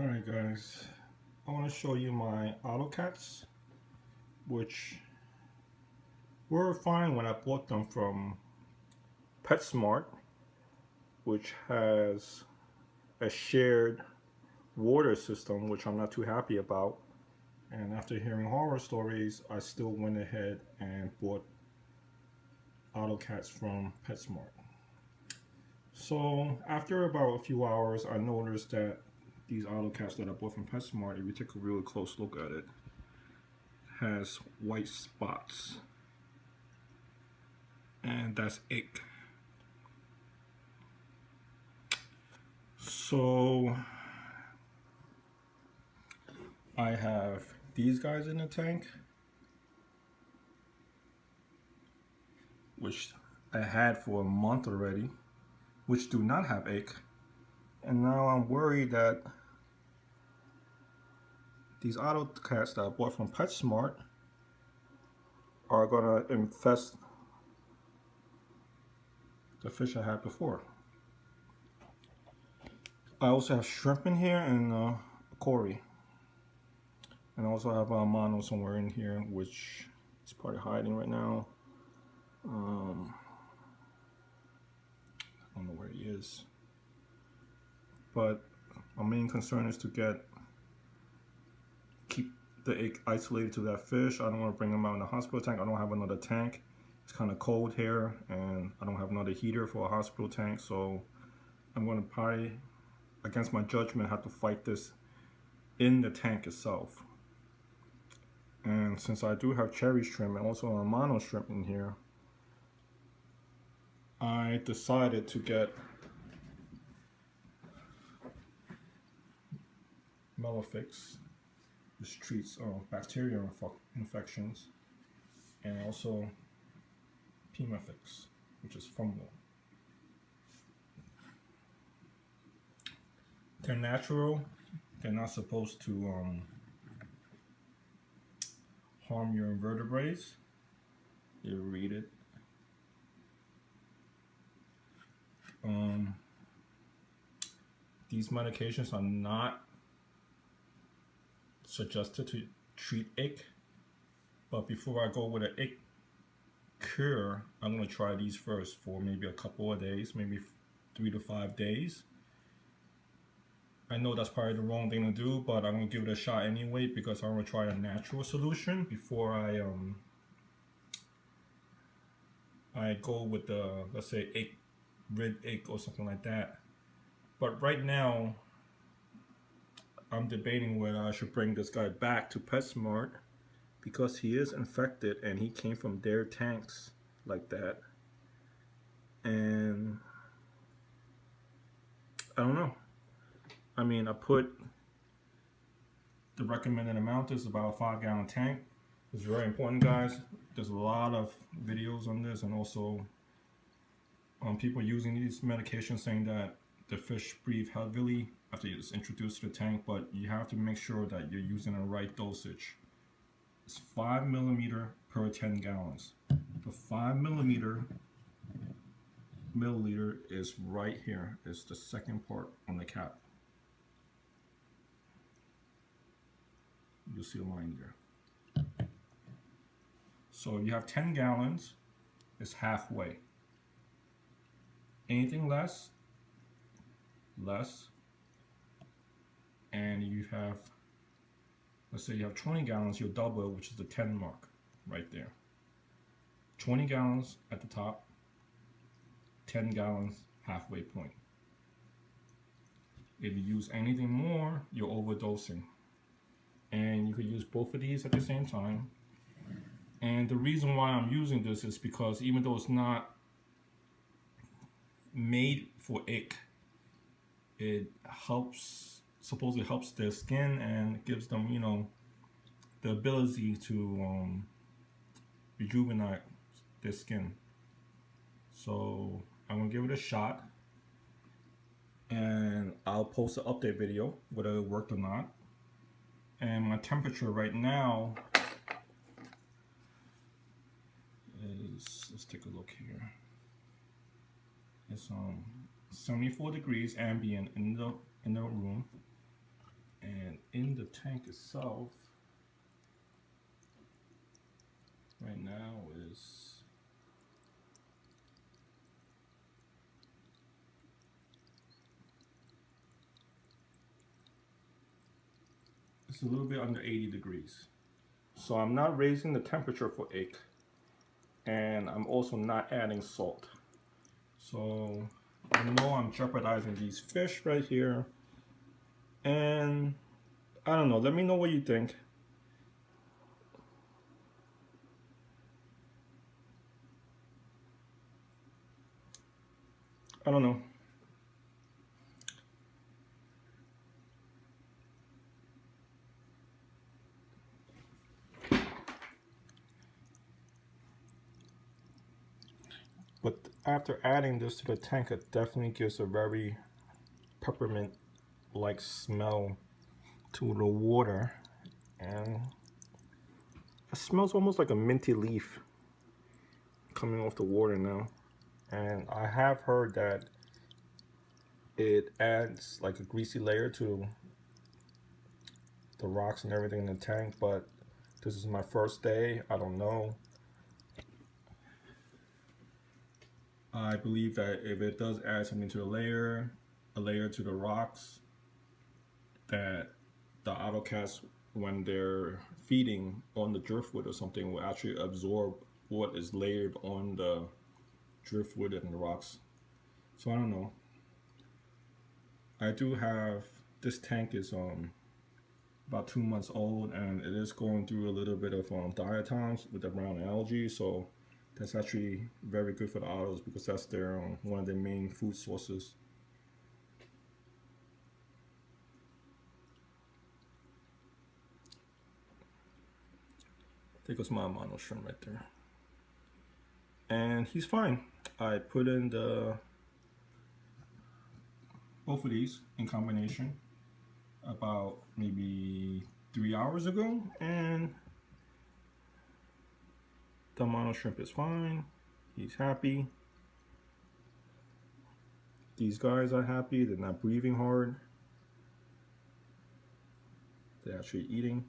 Alright guys, I want to show you my AutoCats, which were fine when I bought them from Petsmart, which has a shared water system, which I'm not too happy about. And after hearing horror stories, I still went ahead and bought AutoCats from Petsmart. So after about a few hours, I noticed that these AutoCats that I bought from Petsmart, if you take a really close look at it, has white spots, and that's ick. So I have these guys in the tank, which I had for a month already, which do not have ick, and now I'm worried that these AutoCats that I bought from PetSmart are gonna infest the fish I had before. I also have shrimp in here and cory, and I also have a mono somewhere in here, which is probably hiding right now. I don't know where he is, but my main concern is to keep the egg isolated to that fish. I don't want to bring them out in the hospital tank. I don't have another tank. It's kind of cold here, and I don't have another heater for a hospital tank, so I'm going to probably, against my judgment, have to fight this in the tank itself. And since I do have cherry shrimp and also a mono shrimp in here, I decided to get Melamfix, which treats bacterial infections, and also Pimafix, which is fungal. They're natural. They're not supposed to harm your invertebrates. You read it. These medications are not suggested to treat ick, but before I go with an ick cure, I'm going to try these first for maybe a couple of days, maybe 3 to 5 days. I know that's probably the wrong thing to do, but I'm going to give it a shot anyway because I want to try a natural solution before I go with the, let's say, red ick or something like that. But right now, I'm debating whether I should bring this guy back to PetSmart because he is infected and he came from their tanks like that. And I don't know. I mean, I put the recommended amount is about a 5-gallon tank. It's very important, guys. There's a lot of videos on this, and also people using these medications saying that the fish breathe heavily after it's introduced to the tank, but you have to make sure that you're using the right dosage. It's 5 milliliter per 10 gallons. The 5 milliliter is right here. It's the second part on the cap. You'll see a line there. So you have 10 gallons, it's halfway. Anything less, and you have, let's say you have 20 gallons, you'll double it, which is the 10 mark right there. 20 gallons at the top, 10 gallons halfway point. If you use anything more, you're overdosing. And you could use both of these at the same time. And the reason why I'm using this is because even though it's not made for ick, it supposedly helps their skin and gives them, you know, the ability to rejuvenate their skin. So I'm gonna give it a shot, and I'll post an update video whether it worked or not. And my temperature right now is, let's take a look here. It's 74 degrees ambient in the room. in the tank itself right now is it's a little bit under 80 degrees. So I'm not raising the temperature for egg, and I'm also not adding salt. So I know I'm jeopardizing these fish right here, and I don't know, let me know what you think. I don't know. But after adding this to the tank, it definitely gives a very peppermint-like smell to the water. And it smells almost like a minty leaf coming off the water now. And I have heard that it adds like a greasy layer to the rocks and everything in the tank, but this is my first day. I don't know. I believe that if it does add something to the layer, a layer to the rocks, that the autocats, when they're feeding on the driftwood or something, will actually absorb what is layered on the driftwood and the rocks. So I don't know. I do have, this tank is about 2 months old, and it is going through a little bit of diatoms with the brown algae, so that's actually very good for the otters because that's their one of their main food sources. There goes my mono shrimp right there. And he's fine. I put in both of these in combination about maybe 3 hours ago, and the mono shrimp is fine. He's happy. These guys are happy. They're not breathing hard. They're actually eating.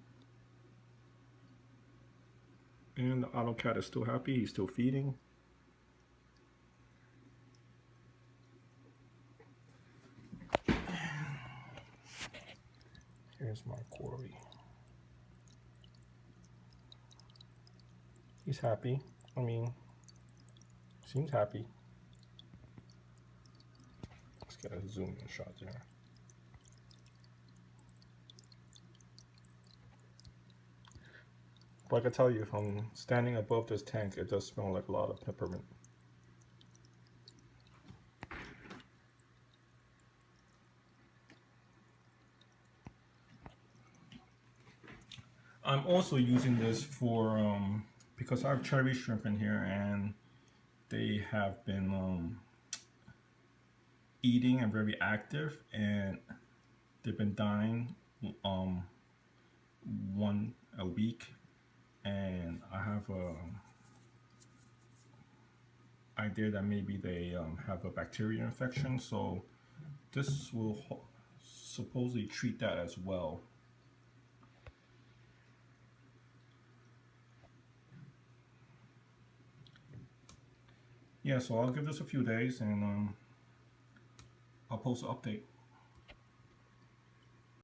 And the autocat is still happy. He's still feeding. Here's my quarry. He's happy. I mean, seems happy. Let's get a zoom in shot there. But I can tell you, from standing above this tank, it does smell like a lot of peppermint. I'm also using this for, because I have cherry shrimp in here, and they have been eating and very active, and they've been dying one a week, and I have a idea that maybe they have a bacteria infection, so this will supposedly treat that as well. Yeah, so I'll give this a few days, and I'll post an update.